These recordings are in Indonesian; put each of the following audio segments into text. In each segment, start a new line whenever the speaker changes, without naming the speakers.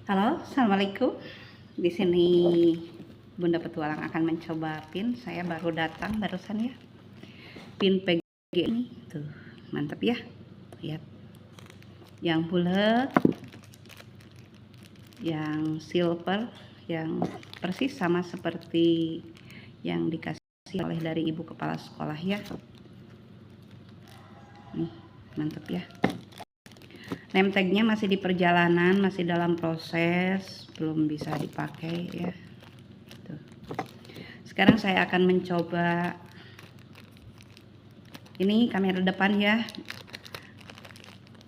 Halo, assalamualaikum. Di sini Bunda Petualang akan mencoba pin. Saya baru datang barusan ya. Pin PG ini tuh mantap ya. Lihat, yang bulat, yang silver, yang persis sama seperti yang dikasih oleh dari ibu kepala sekolah ya. Nih, mantap ya. Name tagnya masih di perjalanan, masih dalam proses, belum bisa dipakai ya. Tuh. Sekarang saya akan mencoba ini kamera depan ya.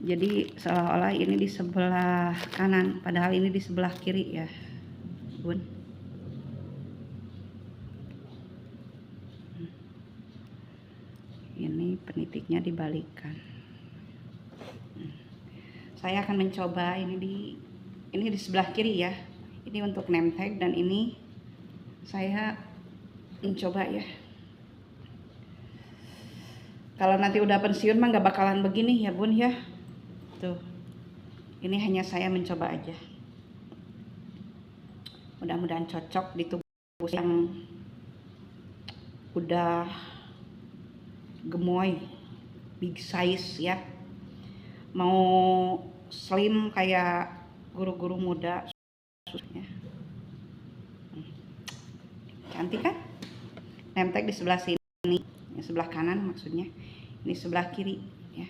Jadi seolah-olah ini di sebelah kanan, padahal ini di sebelah kiri ya, Bun. Ini penitiknya dibalikan. Saya akan mencoba ini di sebelah kiri ya. Ini untuk name tag dan ini saya mencoba ya. Kalau nanti udah pensiun mah nggak bakalan begini ya Bun ya. Tuh, ini hanya saya mencoba aja. Mudah-mudahan cocok di tubuh yang udah gemoy, big size ya. Mau slim kayak guru-guru muda ya. Cantik kan? Name tag di sebelah sini, yang sebelah kanan maksudnya. Ini sebelah kiri ya.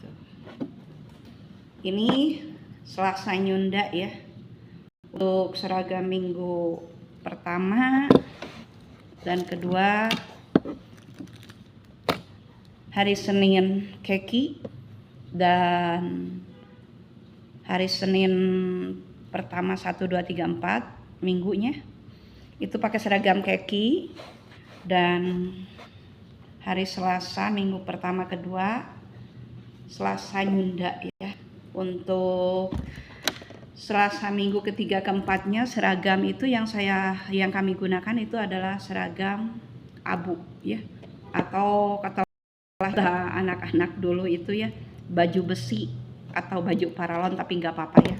Tuh. Ini Selasa Nyunda ya. Untuk seragam minggu pertama dan kedua, hari Senin keki, dan hari Senin pertama 1, 2, 3, 4 minggunya itu pakai seragam keki, dan hari Selasa minggu pertama kedua Selasa Nyunda ya. Untuk Selasa minggu ketiga keempatnya seragam itu yang kami gunakan itu adalah seragam abu ya, atau kata anak-anak dulu itu ya, baju besi atau baju paralon, tapi nggak apa-apa ya.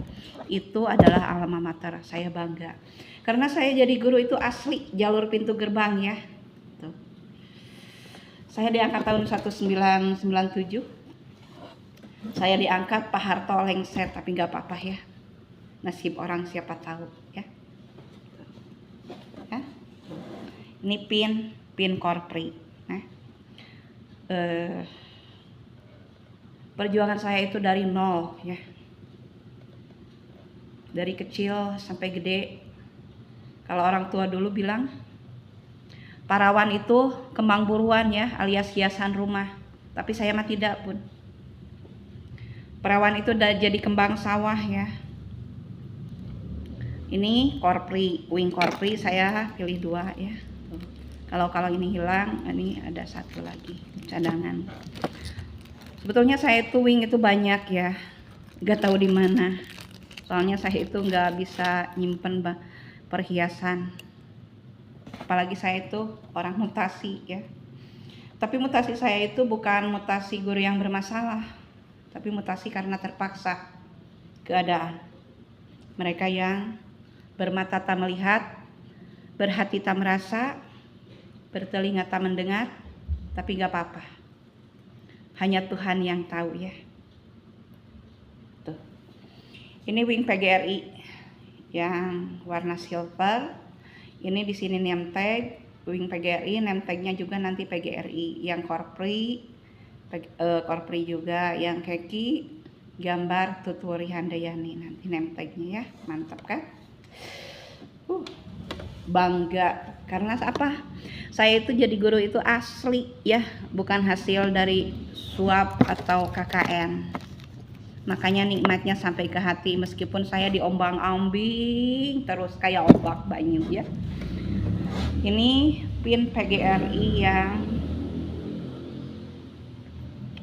Itu adalah alma mater, saya bangga karena saya jadi guru itu asli jalur pintu gerbang ya. Tuh. Saya diangkat tahun 1997. Saya diangkat Pak Harto lengser, tapi nggak apa-apa ya, nasib orang siapa tahu ya. Tuh. Ini pin korpri. Perjuangan saya itu dari nol ya, dari kecil sampai gede. Kalau orang tua dulu bilang parawan itu kembang buruan ya, alias hiasan rumah, tapi saya mah tidak Pun. Perawan itu udah jadi kembang sawah ya. Ini korpri, wing korpri, saya pilih 2 ya. Kalau ini hilang, ini ada 1 lagi cadangan. Sebetulnya saya itu wing itu banyak ya, nggak tahu di mana. Soalnya saya itu nggak bisa nyimpen perhiasan. Apalagi saya itu orang mutasi ya. Tapi mutasi saya itu bukan mutasi guru yang bermasalah, tapi mutasi karena terpaksa keadaan. Mereka yang bermata tak melihat, berhati tak merasa, bertelinga tak mendengar, tapi gak apa-apa. Hanya Tuhan yang tahu ya. Tuh. Ini wing PGRI yang warna silver. Ini di sini name tag wing PGRI, name tagnya juga nanti PGRI. Yang korpri juga, yang keki gambar Tuturi Handayani nanti name tagnya ya. Mantap kan? Bangga karena apa? Saya itu jadi guru itu asli ya, bukan hasil dari suap atau KKN. Makanya nikmatnya sampai ke hati, meskipun saya diombang-ambing terus kayak ombak banyu ya. Ini pin PGRI yang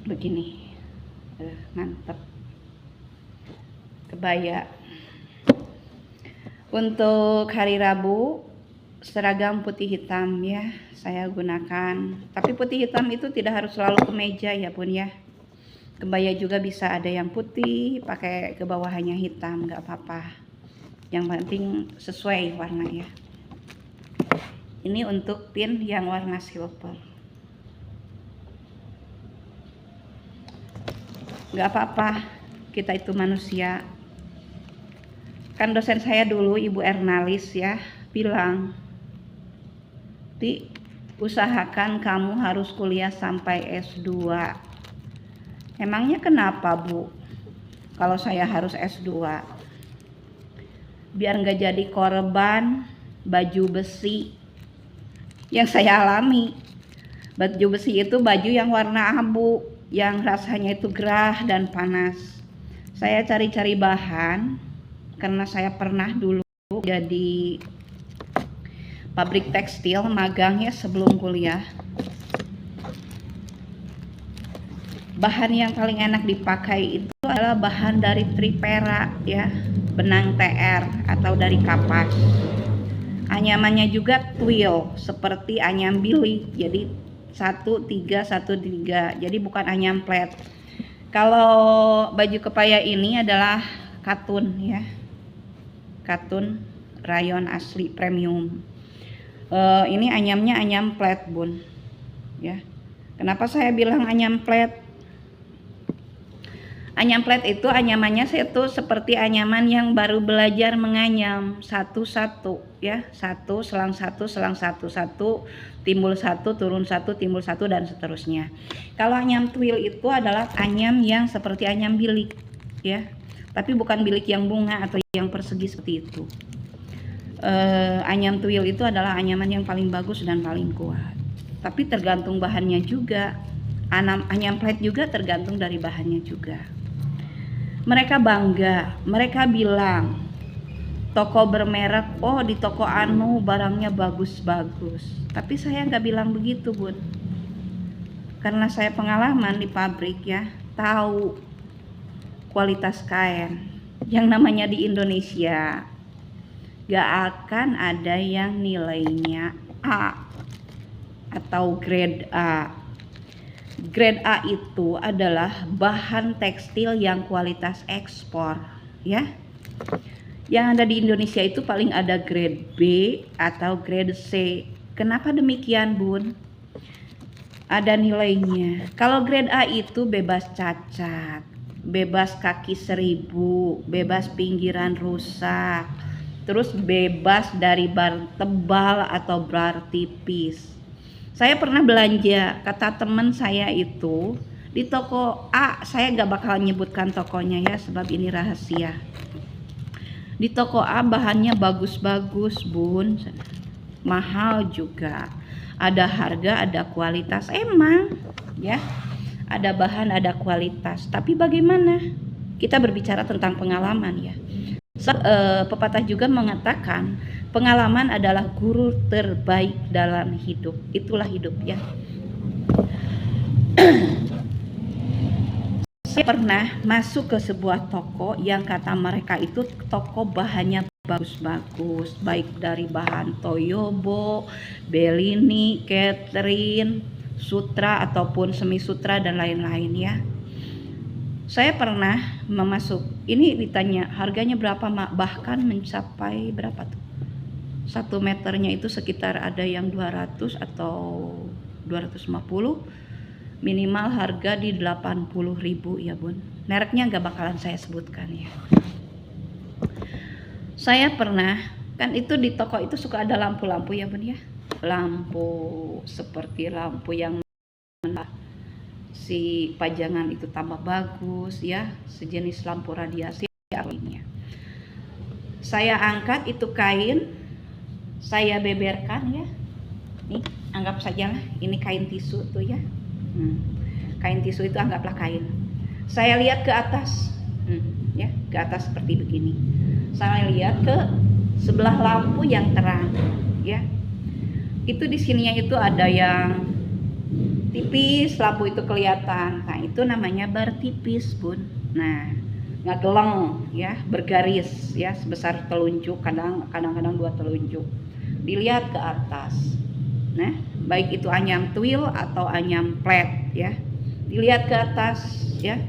begini, mantap, kebaya. Untuk hari Rabu seragam putih hitam ya saya gunakan, tapi putih hitam itu tidak harus selalu kemeja ya Bun ya. Kebaya juga bisa ada yang putih, pakai ke bawahnya hitam, nggak apa-apa. Yang penting sesuai warna ya. Ini untuk pin yang warna silver. Nggak apa-apa, kita itu manusia. Kan dosen saya dulu, Ibu Ernalis ya, bilang, Ti, usahakan kamu harus kuliah sampai S2. Emangnya kenapa, Bu? Kalau saya harus S2? Biar nggak jadi korban baju besi yang saya alami. Baju besi itu baju yang warna abu, yang rasanya itu gerah dan panas. Saya cari-cari bahan, karena saya pernah dulu jadi pabrik tekstil, magang ya sebelum kuliah. Bahan yang paling enak dipakai itu adalah bahan dari tripera ya, benang TR atau dari kapas. Anyamannya juga twill seperti anyam bilik, jadi 1313, jadi bukan anyam plat. Kalau baju kebaya ini adalah katun ya, katun rayon asli premium. Ini anyamnya anyam plat, Bun ya. Kenapa saya bilang anyam plat? Anyam plat itu anyamannya itu seperti anyaman yang baru belajar menganyam, satu-satu ya, satu selang satu selang satu, satu timbul satu turun satu timbul satu dan seterusnya. Kalau anyam twill itu adalah anyam yang seperti anyam bilik ya, tapi bukan bilik yang bunga atau yang persegi seperti itu. Anyam twill itu adalah anyaman yang paling bagus dan paling kuat, tapi tergantung bahannya juga. Anyam plat juga tergantung dari bahannya juga. Mereka bangga, mereka bilang toko bermerek, oh di toko anu barangnya bagus-bagus. Tapi saya nggak bilang begitu, Bun. Karena saya pengalaman di pabrik ya, tahu kualitas kain. Yang namanya di Indonesia nggak akan ada yang nilainya A atau grade A. Grade A itu adalah bahan tekstil yang kualitas ekspor ya. Yang ada di Indonesia itu paling ada grade B atau grade C. Kenapa demikian, Bun? Ada nilainya. Kalau grade A itu bebas cacat, bebas kaki 1000, bebas pinggiran rusak, terus bebas dari bar tebal atau bar tipis. Saya pernah belanja, kata teman saya itu di toko A, saya nggak bakal nyebutkan tokonya ya sebab ini rahasia. Di toko A bahannya bagus-bagus, Bun, mahal juga, ada harga, ada kualitas, emang ya, ada bahan, ada kualitas. Tapi bagaimana? Kita berbicara tentang pengalaman ya. Pepatah juga mengatakan pengalaman adalah guru terbaik dalam hidup. Itulah hidup ya. Saya pernah masuk ke sebuah toko yang kata mereka itu toko bahannya bagus-bagus, baik dari bahan Toyobo, Bellini, Catherine, Sutra ataupun semi sutra dan lain-lain ya. Saya pernah memasuk, ini ditanya harganya berapa, bahkan mencapai berapa tuh? 1 meternya itu sekitar ada yang 200 atau 250, minimal harga di 80.000 ya, Bun. Mereknya nggak bakalan saya sebutkan ya. Saya pernah, kan itu di toko itu suka ada lampu-lampu ya, Bun ya. Lampu seperti lampu yang si pajangan itu tambah bagus ya, sejenis lampu radiasi lainnya. Saya angkat itu kain, saya beberkan ya. Nih, anggap saja ini kain tisu tuh ya. Kain tisu itu anggaplah kain. Saya lihat ke atas, ya, ke atas seperti begini. Saya lihat ke sebelah lampu yang terang, ya. Itu di sininya itu ada yang tipis, lampu itu kelihatan. Nah, itu namanya bar tipis, Bun. Nah, ngageleng ya, bergaris ya, sebesar telunjuk, kadang-kadang 2 telunjuk. Dilihat ke atas. Nah, baik itu anyam twill atau anyam plat ya. dilihat ke atas ya,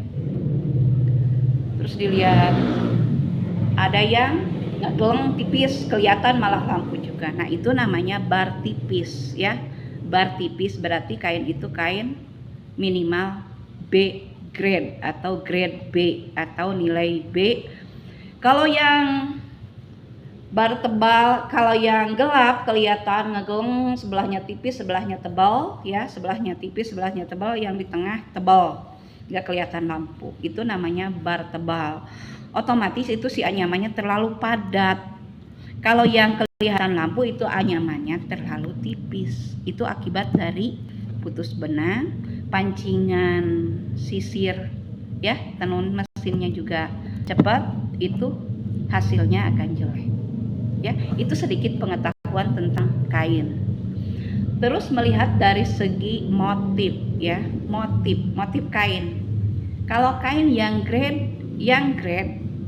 terus dilihat ada yang ngegeleng tipis, kelihatan malah lampu juga. Nah itu namanya bar tipis ya. Bar tipis berarti kain itu kain minimal B grade atau grade B atau nilai B. Kalau yang bar tebal, kalau yang gelap kelihatan ngegeleng, sebelahnya tipis, sebelahnya tebal ya, sebelahnya tipis, sebelahnya tebal, yang di tengah tebal, nggak kelihatan lampu. Itu namanya bar tebal. Otomatis itu si anyamannya terlalu padat. Kalau yang kelihatan lampu itu anyamannya terlalu tipis. Itu akibat dari putus benang, pancingan sisir ya, tenun mesinnya juga cepat, itu hasilnya akan jelek. Ya, itu sedikit pengetahuan tentang kain. Terus melihat dari segi motif ya, motif kain. Kalau kain yang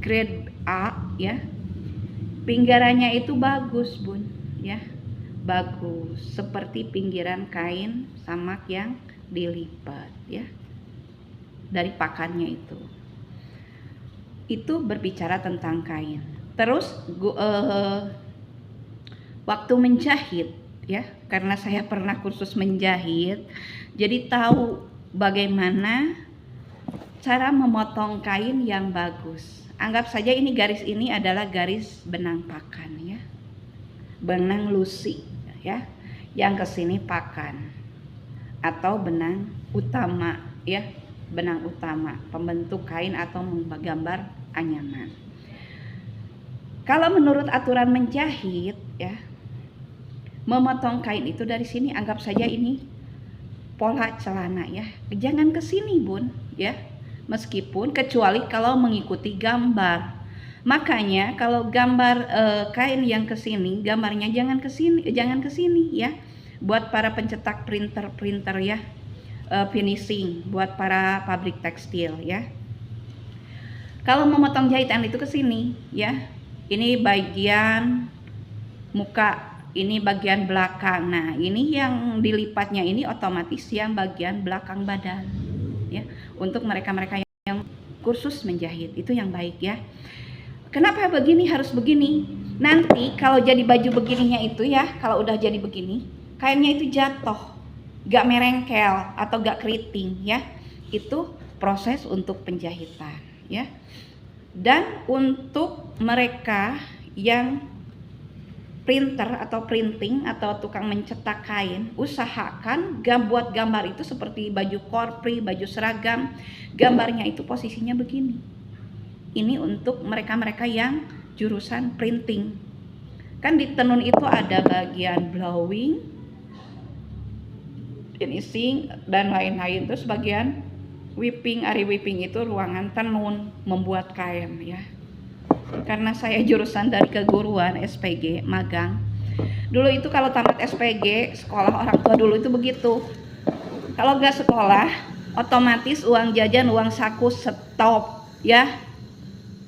grade A ya, pinggirannya itu bagus bun ya, bagus seperti pinggiran kain samak yang dilipat ya, dari pakannya itu berbicara tentang kain. Terus waktu menjahit ya, karena saya pernah kursus menjahit, jadi tahu bagaimana cara memotong kain yang bagus. Anggap saja ini garis ini adalah garis benang pakan ya, benang lusi ya, yang kesini pakan atau benang utama ya, benang utama pembentuk kain atau menggambar anyaman. Kalau menurut aturan menjahit ya, memotong kain itu dari sini, anggap saja ini pola celana ya, jangan ke sini bun ya, meskipun kecuali kalau mengikuti gambar. Makanya kalau gambar kain yang ke sini, gambarnya jangan ke sini ya, buat para pencetak printer ya, finishing buat para pabrik tekstil ya. Kalau memotong jahitan itu ke sini ya, ini bagian muka, ini bagian belakang. Nah ini yang dilipatnya ini otomatis yang bagian belakang badan ya, untuk mereka-mereka yang kursus menjahit itu yang baik ya. Kenapa begini harus begini? Nanti kalau jadi baju begininya itu ya, kalau udah jadi begini, kainnya itu jatuh, gak merengkel atau gak keriting ya. Itu proses untuk penjahitan ya. Dan untuk mereka yang printer atau printing atau tukang mencetak kain, usahakan buat gambar itu seperti baju korpri, baju seragam, gambarnya itu posisinya begini. Ini untuk mereka-mereka yang jurusan printing. Kan di tenun itu ada bagian blowing, finishing dan lain-lain. Terus bagian whipping, ari whipping itu ruangan tenun membuat kain ya. Karena saya jurusan dari keguruan SPG magang. Dulu itu kalau tamat SPG, sekolah orang tua dulu itu begitu. Kalau nggak sekolah, otomatis uang jajan, uang saku stop ya.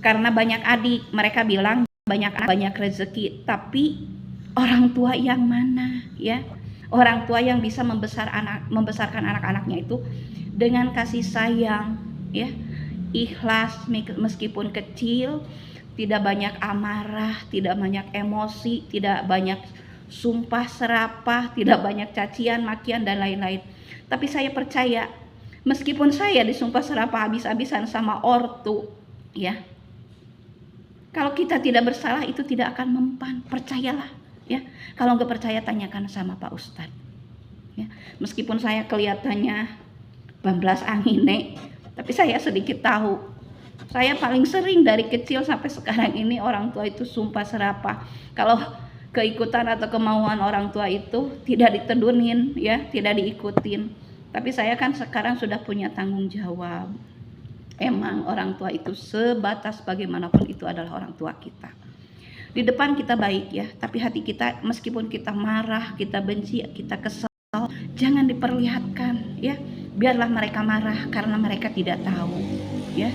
Karena banyak adik, mereka bilang banyak rezeki, tapi orang tua yang mana ya? Orang tua yang bisa membesarkan anak-anaknya itu dengan kasih sayang ya, ikhlas meskipun kecil, tidak banyak amarah, tidak banyak emosi, tidak banyak sumpah serapah, tidak banyak cacian, makian dan lain-lain. Tapi saya percaya, meskipun saya disumpah serapah habis-habisan sama ortu ya, kalau kita tidak bersalah itu tidak akan mempan, percayalah ya. Kalau nggak percaya tanyakan sama Pak Ustadz ya. Meskipun saya kelihatannya bablas angine, tapi saya sedikit tahu. Saya paling sering dari kecil sampai sekarang ini orang tua itu sumpah serapah. Kalau keikutan atau kemauan orang tua itu tidak ditedunin ya, tidak diikutin. Tapi saya kan sekarang sudah punya tanggung jawab. Emang orang tua itu sebatas bagaimanapun itu adalah orang tua kita. Di depan kita baik ya, tapi hati kita meskipun kita marah, kita benci, kita kesal, jangan diperlihatkan ya. Biarlah mereka marah karena mereka tidak tahu ya.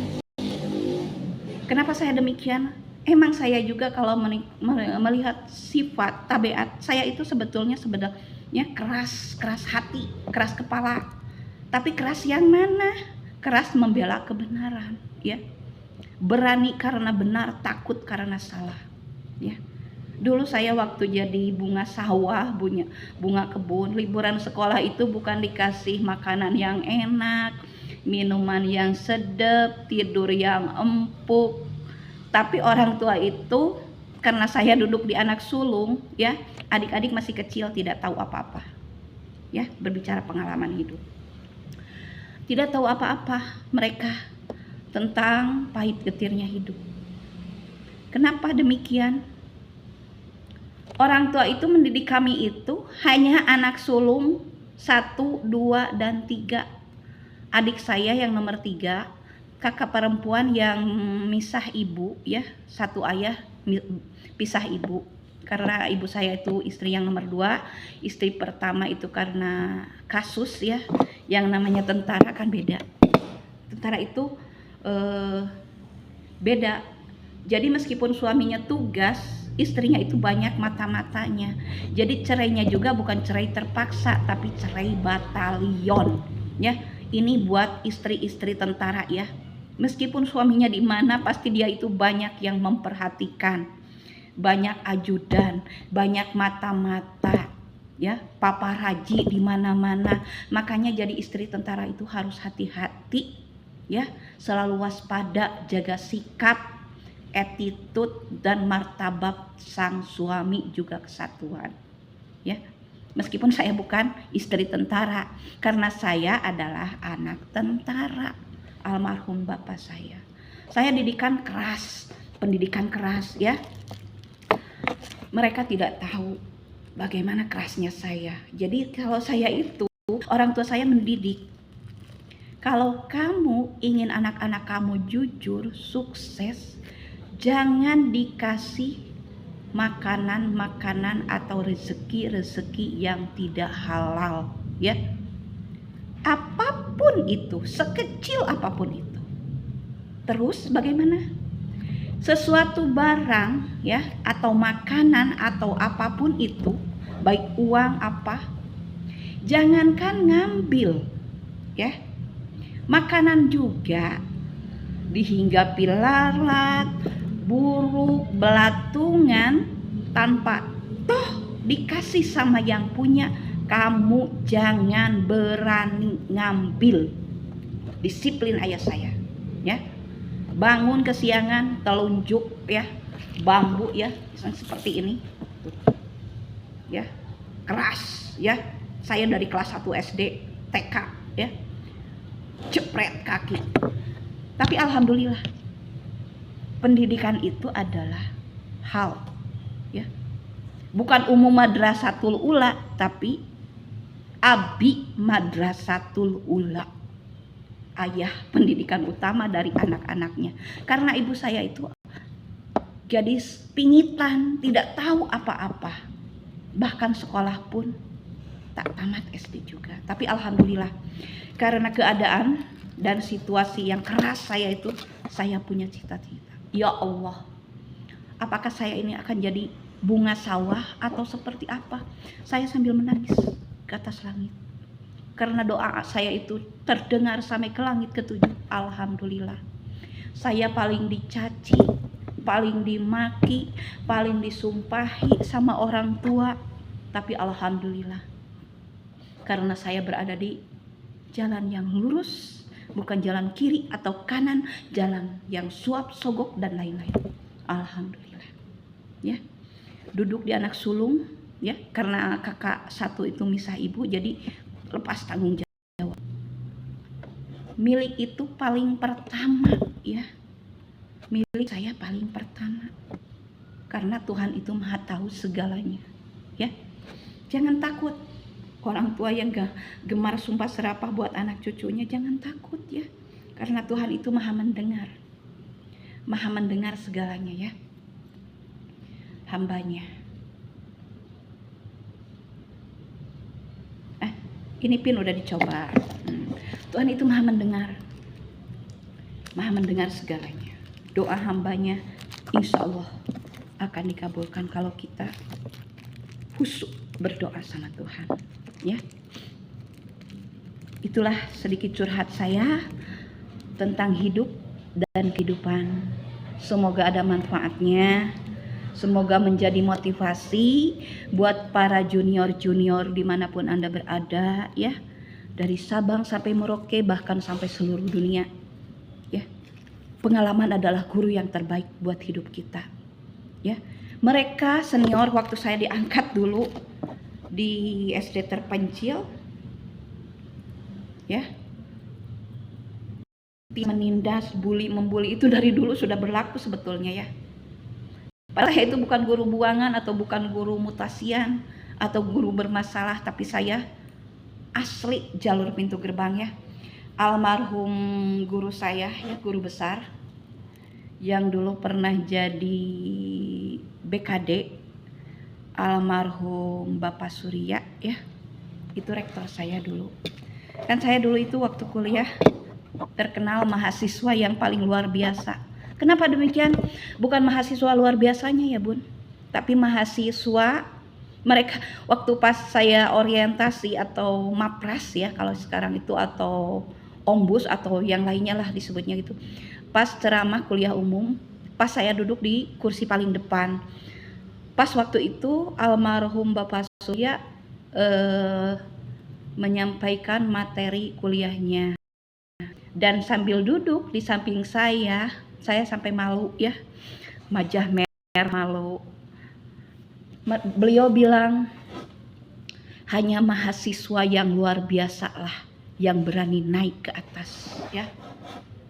Kenapa saya demikian? Emang saya juga kalau melihat sifat tabiat saya itu sebenarnya keras hati, keras kepala Tapi keras yang mana? Keras membela kebenaran, ya. Berani karena benar, takut karena salah, ya. Dulu saya waktu jadi bunga sawah, bunga kebun, liburan sekolah itu bukan dikasih makanan yang enak, minuman yang sedap, tidur yang empuk. Tapi orang tua itu, karena saya duduk di anak sulung, ya, adik-adik masih kecil tidak tahu apa-apa, ya, berbicara pengalaman hidup. Tidak tahu apa-apa mereka tentang pahit getirnya hidup. Kenapa demikian? Orang tua itu mendidik kami itu hanya anak sulung 1, 2, dan 3. Adik saya yang nomor 3, kakak perempuan yang misah ibu, ya, satu ayah pisah ibu. Karena ibu saya itu istri yang nomor 2, istri pertama itu karena kasus, ya, yang namanya tentara kan beda. Tentara itu beda. Jadi meskipun suaminya tugas, istrinya itu banyak mata-matanya. Jadi cerainya juga bukan cerai terpaksa, tapi cerai batalion, ya. Ini buat istri-istri tentara, ya. Meskipun suaminya di mana, pasti dia itu banyak yang memperhatikan, banyak ajudan, banyak mata-mata, ya, paparazi di mana-mana. Makanya jadi istri tentara itu harus hati-hati, ya, selalu waspada, jaga sikap, attitude, dan martabat sang suami juga kesatuan, ya. Meskipun saya bukan istri tentara, karena saya adalah anak tentara almarhum bapak saya. Saya didikan keras, pendidikan keras, ya. Mereka tidak tahu bagaimana kerasnya saya. Jadi kalau saya itu, orang tua saya mendidik, kalau kamu ingin anak-anak kamu jujur, sukses, jangan dikasih makanan-makanan atau rezeki-rezeki yang tidak halal, ya. Apapun itu, sekecil apapun itu. Terus bagaimana? Sesuatu barang, ya, atau makanan atau apapun itu, baik uang apa, jangankan ngambil, ya. Makanan juga dihinggapi lalat, buruk, belatungan, tanpa toh dikasih sama yang punya, kamu jangan berani ngambil. Disiplin ayah saya, ya. Bangun kesiangan, telunjuk, ya, bambu, ya, seperti ini, ya, keras, ya. Saya dari kelas 1 SD, TK, ya, cepret kaki. Tapi alhamdulillah, pendidikan itu adalah hal, ya, bukan umum madrasatul ula, tapi abi madrasatul ula. Ayah pendidikan utama dari anak-anaknya. Karena ibu saya itu gadis pingitan, tidak tahu apa-apa. Bahkan sekolah pun tak tamat SD juga. Tapi alhamdulillah, karena keadaan dan situasi yang keras saya punya cita-cita. Ya Allah, apakah saya ini akan jadi bunga sawah atau seperti apa? Saya sambil menangis ke atas langit. Karena doa saya itu terdengar sampai ke langit ke-7. Alhamdulillah. Saya paling dicaci, paling dimaki, paling disumpahi sama orang tua. Tapi alhamdulillah, karena saya berada di jalan yang lurus, bukan jalan kiri atau kanan, jalan yang suap, sogok, dan lain-lain. Alhamdulillah, ya. Duduk di anak sulung, ya, karena kakak satu itu misah ibu, jadi lepas tanggung jawab. Milik itu paling pertama, ya. Milik saya paling pertama. Karena Tuhan itu Maha tahu segalanya, ya. Jangan takut. Orang tua yang gemar sumpah serapah buat anak cucunya, jangan takut, ya. Karena Tuhan itu Maha mendengar. Maha mendengar segalanya, ya. Hambanya. Ini pin udah dicoba. Tuhan itu Maha mendengar. Maha mendengar segalanya. Doa hambanya insya Allah akan dikabulkan kalau kita khusyuk berdoa sama Tuhan, ya. Itulah sedikit curhat saya tentang hidup dan kehidupan. Semoga ada manfaatnya. Semoga menjadi motivasi buat para junior-junior dimanapun Anda berada ya. Dari Sabang sampai Merauke, bahkan sampai seluruh dunia ya. Pengalaman adalah guru yang terbaik buat hidup kita ya. Mereka senior waktu saya diangkat dulu di SD terpencil ya, menindas, membuli itu dari dulu sudah berlaku sebetulnya ya. Padahal itu bukan guru buangan atau bukan guru mutasian atau guru bermasalah, tapi saya asli jalur pintu gerbang ya. Almarhum guru saya ya, guru besar yang dulu pernah jadi BKD, almarhum Bapak Surya ya, itu rektor saya dulu. Kan saya dulu itu waktu kuliah terkenal mahasiswa yang paling luar biasa. Kenapa demikian? Bukan mahasiswa luar biasanya ya Bun, tapi mahasiswa mereka waktu pas saya orientasi atau mapras ya kalau sekarang itu, atau ombus atau yang lainnya lah disebutnya gitu. Pas ceramah kuliah umum, pas saya duduk di kursi paling depan. Pas waktu itu almarhum Bapak Surya menyampaikan materi kuliahnya. Dan sambil duduk di samping saya sampai malu ya, wajah merah malu. Beliau bilang, hanya mahasiswa yang luar biasa lah yang berani naik ke atas ya.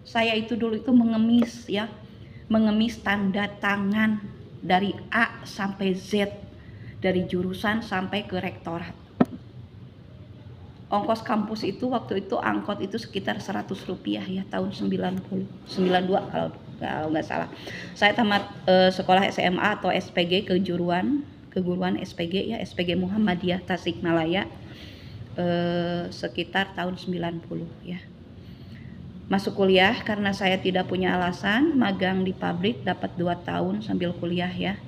Saya itu dulu itu mengemis ya, mengemis tanda tangan dari A sampai Z, dari jurusan sampai ke rektorat. Ongkos kampus itu waktu itu angkot itu sekitar 100 rupiah ya, tahun 92 kalau nggak salah. Saya tamat sekolah SMA atau SPG keguruan SPG ya, SPG Muhammadiyah Tasikmalaya sekitar tahun 90 ya. Masuk kuliah karena saya tidak punya alasan, magang di pabrik dapat 2 tahun sambil kuliah ya.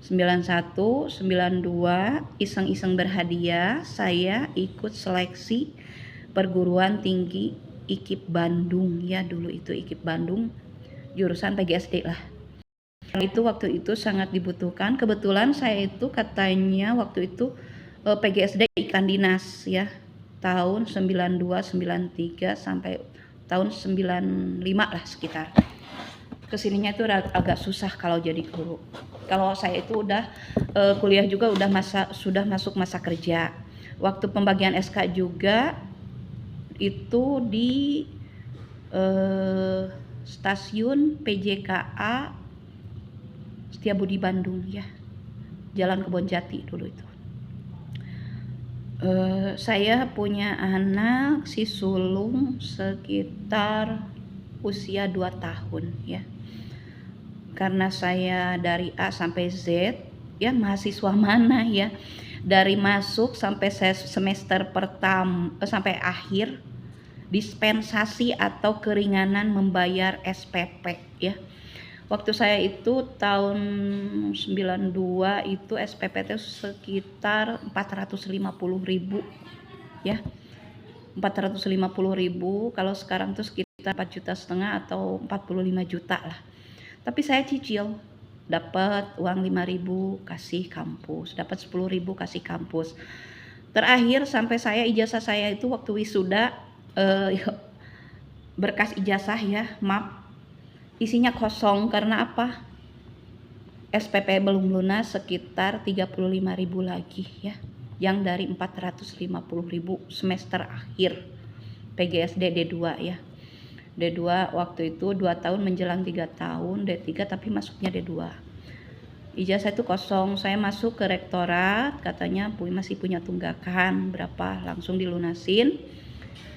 91, 92 iseng-iseng berhadiah saya ikut seleksi perguruan tinggi IKIP Bandung ya, dulu itu IKIP Bandung jurusan PGSD lah. Itu waktu itu sangat dibutuhkan. Kebetulan saya itu katanya waktu itu PGSD iklan dinas ya, tahun 92, 93 sampai tahun 95 lah sekitar. Kesininya itu agak susah kalau jadi guru. Kalau saya itu udah kuliah juga sudah masuk masa kerja. Waktu pembagian SK juga itu di stasiun PJKA Setiabudi Bandung ya, Jalan Kebonjati dulu itu. Saya punya anak si sulung sekitar usia 2 tahun ya. Karena saya dari A sampai Z ya, mahasiswa mana ya, dari masuk sampai semester pertama sampai akhir dispensasi atau keringanan membayar SPP ya. Waktu saya itu tahun 92 itu SPP itu sekitar 450.000 ya, 450.000. Kalau sekarang tuh sekitar 4,5 juta atau 45 juta lah. Tapi saya cicil, dapat uang 5.000 kasih kampus, dapat 10.000 kasih kampus. Terakhir sampai saya ijazah saya itu waktu wisuda, berkas ijazah ya, map isinya kosong. Karena apa? SPP belum lunas sekitar 35.000 lagi ya, yang dari 450.000 semester akhir PGSD D2 ya. D2 waktu itu 2 tahun menjelang 3 tahun, D3 tapi masuknya D2. Ijazah itu kosong, saya masuk ke rektorat, katanya masih punya tunggakan berapa, langsung dilunasin.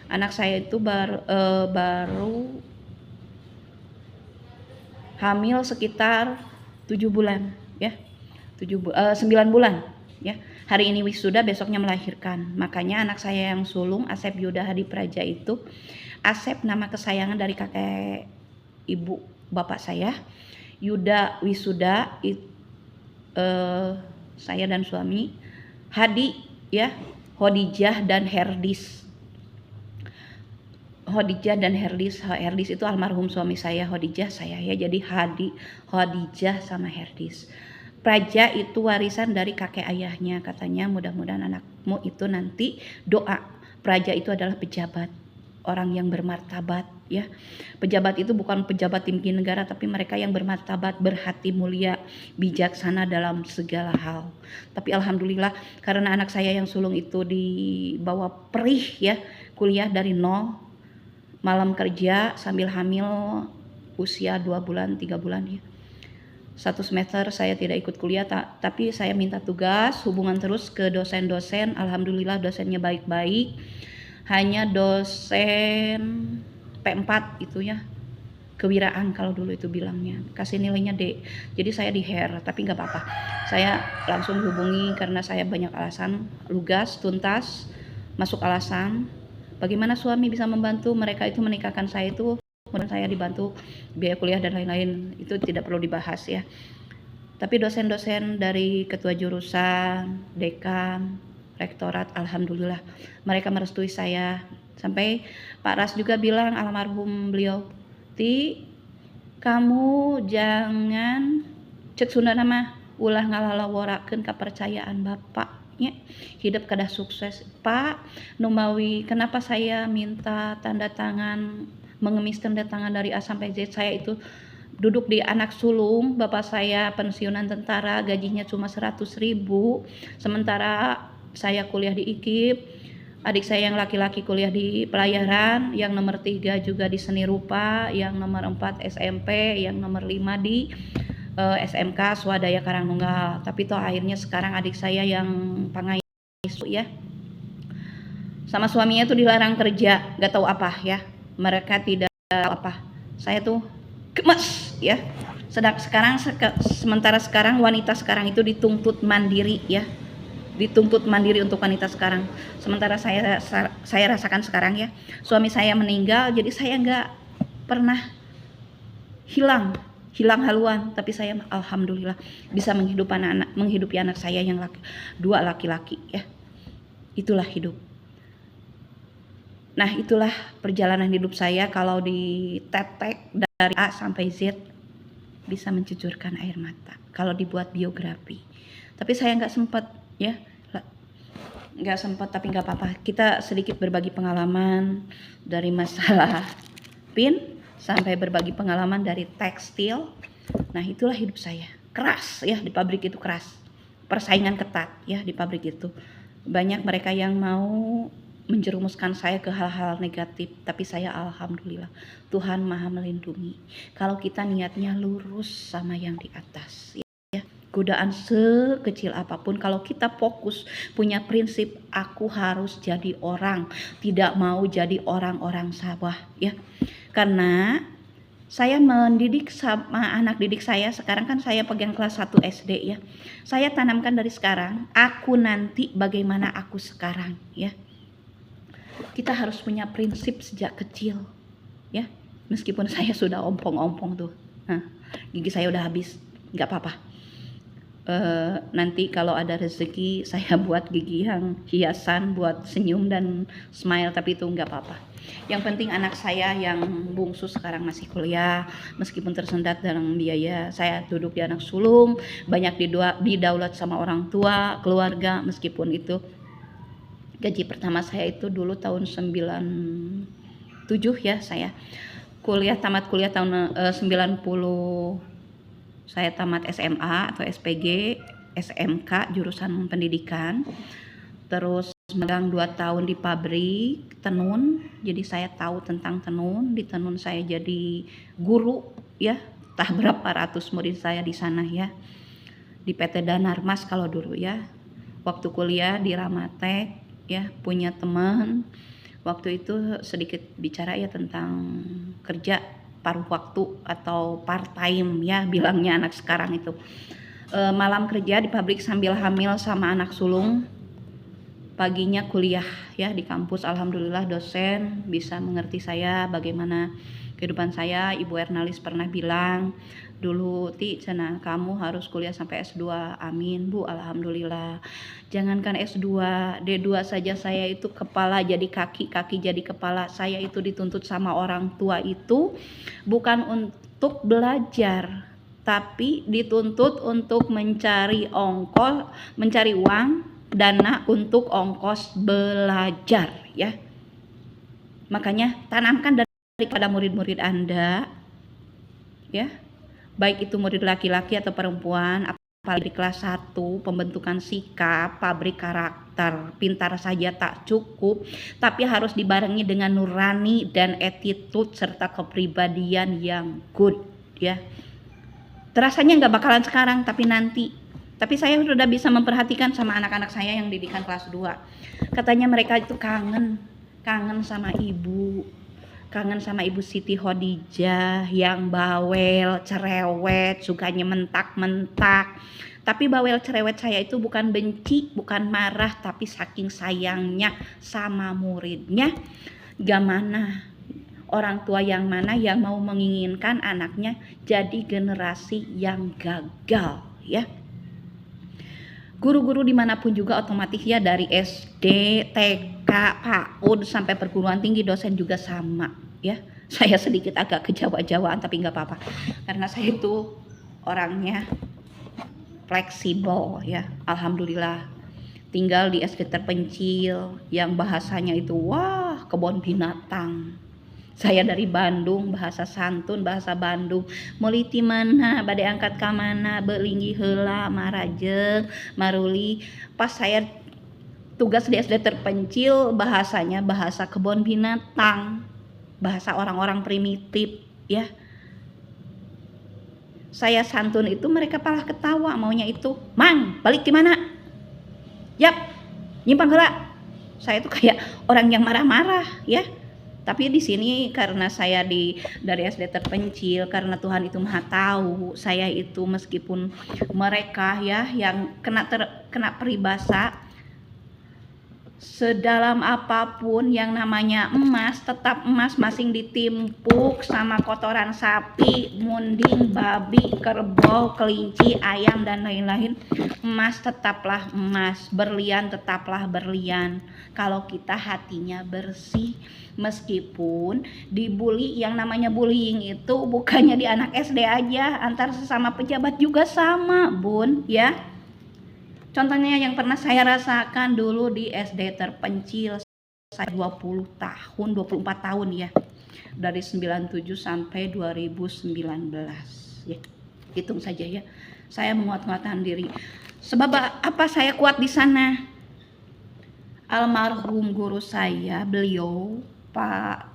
Anak saya itu baru hamil sekitar 7 bulan ya, 9 bulan ya. Hari ini wisuda, besoknya melahirkan. Makanya anak saya yang sulung, Asep Yuda Hadi Praja itu, Asep nama kesayangan dari kakek ibu bapak saya. Yuda wisuda, saya dan suami. Hadi ya, Hodijah dan Herdis. Khadijah dan Herdis. Herdis itu almarhum suami saya, Khadijah saya ya. Jadi Khadijah sama Herdis. Praja itu warisan dari kakek ayahnya, katanya mudah-mudahan anakmu itu nanti doa. Praja itu adalah pejabat, orang yang bermartabat ya. Pejabat itu bukan pejabat tinggi negara, tapi mereka yang bermartabat, berhati mulia, bijaksana dalam segala hal. Tapi alhamdulillah karena anak saya yang sulung itu dibawa perih ya, kuliah dari nol, malam kerja sambil hamil usia 2 bulan 3 bulan ya. 1 semester saya tidak ikut kuliah, tapi saya minta tugas, hubungan terus ke dosen-dosen. Alhamdulillah dosennya baik-baik. Hanya dosen P4 itu ya, kewiraan kalau dulu itu bilangnya, kasih nilainya D. Jadi saya di hair, tapi nggak apa-apa. Saya langsung hubungi karena saya banyak alasan, lugas, tuntas, masuk alasan. Bagaimana suami bisa membantu mereka itu menikahkan saya itu, kemudian saya dibantu biaya kuliah dan lain-lain, itu tidak perlu dibahas ya. Tapi dosen-dosen dari ketua jurusan, dekan, rektorat, alhamdulillah mereka merestui saya. Sampai Pak Ras juga bilang, almarhum beliau, Ti, kamu jangan cek Sunda nama ulah ngalalaworakeun kepercayaan bapaknya, hidup kada sukses. Pak Numawi, kenapa saya minta tanda tangan, mengemis tanda tangan dari A sampai Z? Saya itu duduk di anak sulung, bapak saya pensiunan tentara, gajinya cuma 100.000, sementara saya kuliah di IKIP, adik saya yang laki-laki kuliah di pelayaran, yang nomor 3 juga di seni rupa, yang nomor 4 SMP, yang nomor 5 di SMK Swadaya Karangnunggal. Tapi toh akhirnya sekarang adik saya yang pangaisu ya, sama suaminya tuh dilarang kerja, gak tahu apa ya, mereka tidak tahu apa. Saya tuh gemes ya. Sementara sekarang wanita sekarang itu dituntut mandiri ya, dituntut mandiri untuk wanita sekarang. Sementara saya rasakan sekarang ya, suami saya meninggal, jadi saya nggak pernah hilang haluan, tapi saya alhamdulillah bisa menghidupi anak saya yang dua laki-laki ya. Itulah hidup. Nah, itulah perjalanan hidup saya. Kalau ditetek dari A sampai Z bisa mencucurkan air mata kalau dibuat biografi. Tapi saya nggak sempat ya, nggak sempat, tapi nggak apa-apa. Kita sedikit berbagi pengalaman dari masalah PIN sampai berbagi pengalaman dari tekstil. Nah, itulah hidup saya. Keras ya, di pabrik itu keras. Persaingan ketat ya di pabrik itu. Banyak mereka yang mau menjerumuskan saya ke hal-hal negatif, tapi saya alhamdulillah Tuhan maha melindungi. Kalau kita niatnya lurus sama yang di atas ya, godaan sekecil apapun, kalau kita fokus punya prinsip aku harus jadi orang, tidak mau jadi orang-orang sawah ya. Karena saya mendidik sama anak didik saya, sekarang kan saya pegang kelas 1 SD ya. Saya tanamkan dari sekarang, aku nanti bagaimana aku sekarang ya. Kita harus punya prinsip sejak kecil ya. Meskipun saya sudah ompong-ompong tuh, gigi saya udah habis, nggak apa-apa. Nanti kalau ada rezeki saya buat gigi yang hiasan buat senyum dan smile, tapi itu nggak apa-apa. Yang penting anak saya yang bungsu sekarang masih kuliah, meskipun tersendat dalam biaya. Saya duduk di anak sulung, banyak didaulat sama orang tua, keluarga, meskipun itu gaji pertama saya itu dulu tahun 97 ya, saya tamat kuliah tahun 90. Saya tamat SMA atau SPG, SMK jurusan pendidikan. Terus megang 2 tahun di pabrik tenun. Jadi saya tahu tentang tenun. Di tenun saya jadi guru ya. Entah berapa ratus murid saya di sana ya. Di PT Danarmas kalau dulu ya. Waktu kuliah di Ramatek ya, punya teman waktu itu sedikit bicara ya tentang kerja paruh waktu atau part time ya, bilangnya anak sekarang itu. Malam kerja di pabrik sambil hamil sama anak sulung, paginya kuliah ya di kampus. Alhamdulillah dosen bisa mengerti saya bagaimana kehidupan saya. Ibu Ernalis pernah bilang dulu ti cenah kamu harus kuliah sampai S2. Amin Bu, alhamdulillah. Jangankan S2, D2 saja saya itu kepala jadi kaki, kaki jadi kepala. Saya itu dituntut sama orang tua itu bukan untuk belajar, tapi dituntut untuk mencari uang, dana untuk ongkos belajar ya. Makanya tanamkan daripada murid-murid Anda ya, baik itu murid laki-laki atau perempuan, apalagi di kelas 1, pembentukan sikap, pabrik karakter. Pintar saja tak cukup, tapi harus dibarengi dengan nurani dan attitude serta kepribadian yang good ya. Terasanya nggak bakalan sekarang, tapi nanti. Tapi saya sudah bisa memperhatikan sama anak-anak saya yang didikan kelas 2. Katanya mereka itu kangen sama ibu. Kangen sama Ibu Siti Khadijah yang bawel, cerewet, sukanya mentak-mentak. Tapi bawel cerewet saya itu bukan benci, bukan marah, tapi saking sayangnya sama muridnya. Gimana orang tua yang mana yang mau menginginkan anaknya jadi generasi yang gagal ya. Guru-guru dimanapun juga otomatis ya, dari SD, TK, PAUD sampai perguruan tinggi, dosen juga sama ya. Saya sedikit agak kejawa-jawaan tapi nggak apa-apa, karena saya itu orangnya fleksibel ya, alhamdulillah. Tinggal di SD terpencil yang bahasanya itu wah kebun binatang. Saya dari Bandung, bahasa santun, bahasa Bandung. Meuli ti mana, bade angkat ka mana, beulinggi heula, marajeng, maruli. Pas saya tugas di SD terpencil, bahasanya bahasa kebun binatang, bahasa orang-orang primitif ya. Saya santun itu mereka malah ketawa, maunya itu, "Mang, balik di mana?" "Yap, nyimpang heula." Saya itu kayak orang yang marah-marah ya. Tapi di sini karena saya dari SD terpencil, karena Tuhan itu Maha tahu, saya itu meskipun mereka ya yang kena peribahasa, sedalam apapun yang namanya emas, tetap emas, masing ditimpuk sama kotoran sapi, munding, babi, kerbau, kelinci, ayam dan lain-lain. Emas tetaplah emas, berlian tetaplah berlian. Kalau kita hatinya bersih, meskipun dibully, yang namanya bullying itu bukannya di anak SD aja, antar sesama pejabat juga sama, Bun, ya. Contohnya yang pernah saya rasakan dulu di SD terpencil, saya 24 tahun ya. Dari 97 sampai 2019 ya. Hitung saja ya. Saya menguat-nguatkan diri. Sebab apa saya kuat di sana? Almarhum guru saya, beliau Pak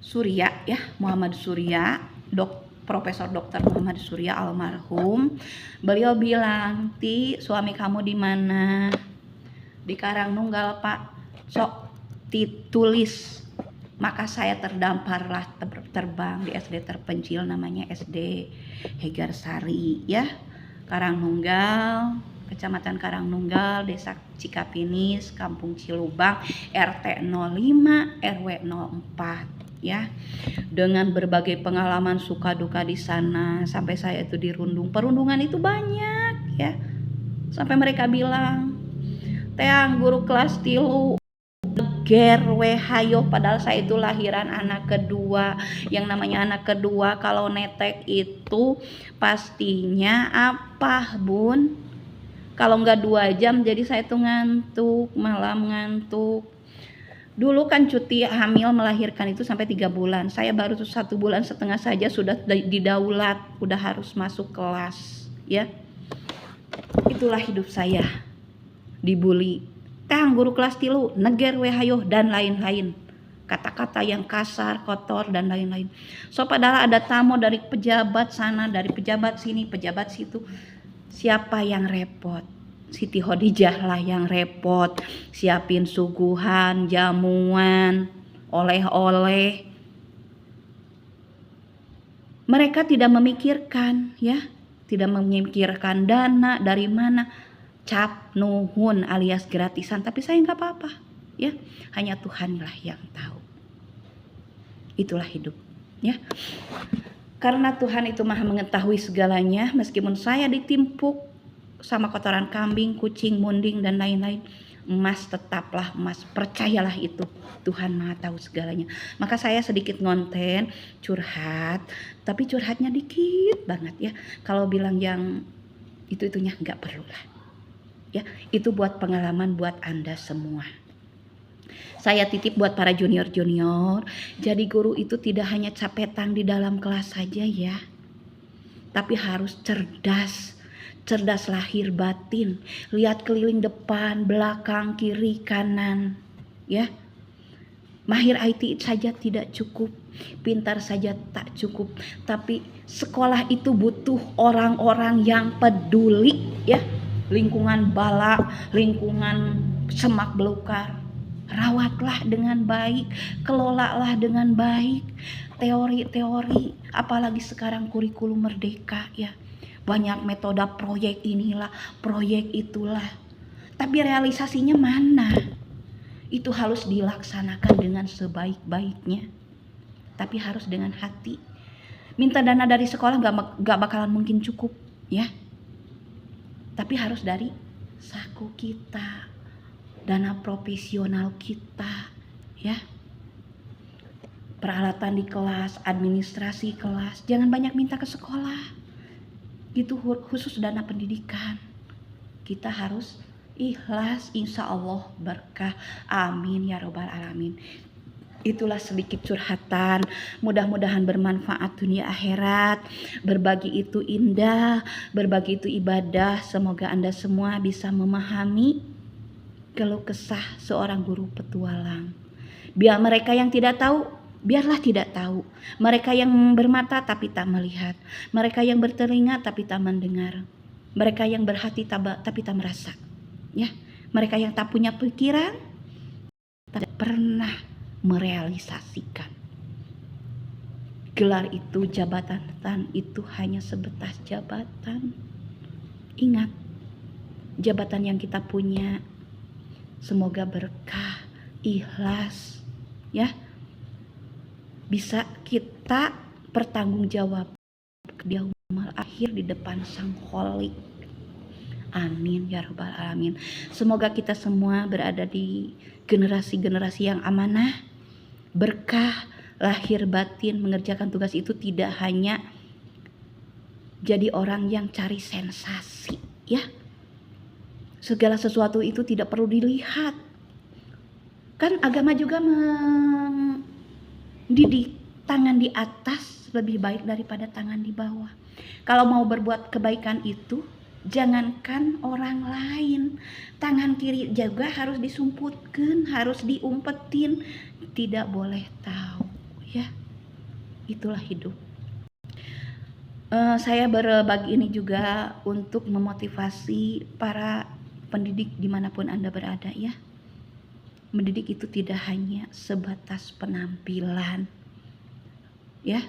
Surya ya, Muhammad Surya, Profesor Dr. Muhammad Surya almarhum. Beliau bilang, "Ti, suami kamu di mana?" "Di Karangnunggal, Pak." "Sok ditulis." Maka saya terdamparlah terbang di SD terpencil, namanya SD Hegarsari ya, Karangnunggal, Kecamatan Karangnunggal, Desa Cikapinis, Kampung Cilubang, RT 05, RW 04 ya. Dengan berbagai pengalaman suka duka di sana, sampai saya itu dirundung. Perundungan itu banyak ya. Sampai mereka bilang, "Teang guru kelas 3 ger we hayo," padahal saya itu lahiran anak kedua. Yang namanya anak kedua kalau netek itu pastinya apa, Bun? Kalau nggak 2 jam jadi saya tuh ngantuk, malam ngantuk. Dulu kan cuti hamil melahirkan itu sampai 3 bulan. Saya baru 1,5 bulan saja sudah didaulat, udah harus masuk kelas ya. Itulah hidup saya, dibully. "Tang guru kelas 3 neger we hayo," dan lain-lain. Kata-kata yang kasar, kotor dan lain-lain. So padahal ada tamu dari pejabat sana, dari pejabat sini, pejabat situ. Siapa yang repot? Siti Khadijah lah yang repot, siapin suguhan, jamuan, oleh-oleh. Mereka tidak memikirkan ya, tidak memikirkan dana dari mana, cap nuhun alias gratisan, tapi saya nggak apa-apa ya, hanya Tuhanlah yang tahu. Itulah hidup ya. Karena Tuhan itu maha mengetahui segalanya, meskipun saya ditimpuk sama kotoran kambing, kucing, munding, dan lain-lain, emas tetaplah emas. Percayalah itu, Tuhan maha tahu segalanya. Maka saya sedikit ngonten, curhat, tapi curhatnya dikit banget ya. Kalau bilang yang itu-itunya nggak perlu lah. Ya, itu buat pengalaman buat Anda semua. Saya titip buat para junior-junior, jadi guru itu tidak hanya capetan di dalam kelas saja ya, tapi harus cerdas, cerdas lahir batin, lihat keliling depan, belakang, kiri, kanan, ya. Mahir IT saja tidak cukup, pintar saja tak cukup, tapi sekolah itu butuh orang-orang yang peduli, ya. Lingkungan bala, lingkungan semak belukar, rawatlah dengan baik, kelolalah dengan baik. Teori-teori, apalagi sekarang kurikulum merdeka ya, banyak metode proyek inilah, proyek itulah, tapi realisasinya mana? Itu harus dilaksanakan dengan sebaik-baiknya, tapi harus dengan hati. Minta dana dari sekolah gak bakalan mungkin cukup ya, tapi harus dari saku kita, dana profesional kita ya. Peralatan di kelas, administrasi kelas, jangan banyak minta ke sekolah. Itu khusus dana pendidikan. Kita harus ikhlas, insya Allah berkah. Amin ya robbal alamin. Itulah sedikit curhatan, mudah-mudahan bermanfaat dunia akhirat. Berbagi itu indah, berbagi itu ibadah. Semoga Anda semua bisa memahami keluh kesah seorang guru petualang. Biar mereka yang tidak tahu, biarlah tidak tahu. Mereka yang bermata tapi tak melihat, mereka yang bertelinga tapi tak mendengar, mereka yang berhati tapi tak merasa, ya. Mereka yang tak punya pikiran tidak pernah merealisasikan. Gelar itu, jabatan itu hanya sebatas jabatan. Ingat, jabatan yang kita punya semoga berkah, ikhlas, ya. Bisa kita pertanggungjawab di yaumul akhir di depan Sang Kholik. Amin ya robbal alamin. Semoga kita semua berada di generasi-generasi yang amanah, berkah, lahir batin, mengerjakan tugas itu tidak hanya jadi orang yang cari sensasi ya. Segala sesuatu itu tidak perlu dilihat. Kan agama juga mendidik tangan di atas lebih baik daripada tangan di bawah. Kalau mau berbuat kebaikan itu, jangankan orang lain, tangan kiri juga harus disumputkan, harus diumpetin, tidak boleh tahu ya. Itulah hidup. Saya berbagi ini juga untuk memotivasi para pendidik dimanapun Anda berada ya. Mendidik itu tidak hanya sebatas penampilan ya,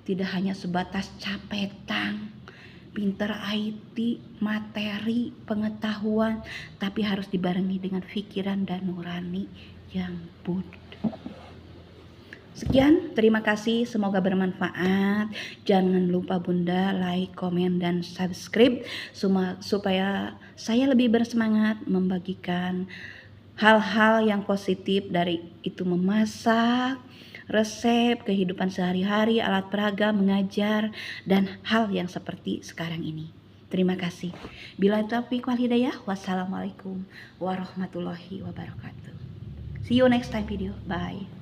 tidak hanya sebatas capetan, pinter IT, materi, pengetahuan, tapi harus dibarengi dengan pikiran dan nurani yang bodoh. Sekian, terima kasih, semoga bermanfaat. Jangan lupa Bunda like, komen, dan subscribe supaya saya lebih bersemangat membagikan hal-hal yang positif, dari itu memasak, resep, kehidupan sehari-hari, alat peraga, mengajar, dan hal yang seperti sekarang ini. Terima kasih. Billahi taufiq wal hidayah. Wassalamualaikum warahmatullahi wabarakatuh. See you next time video. Bye.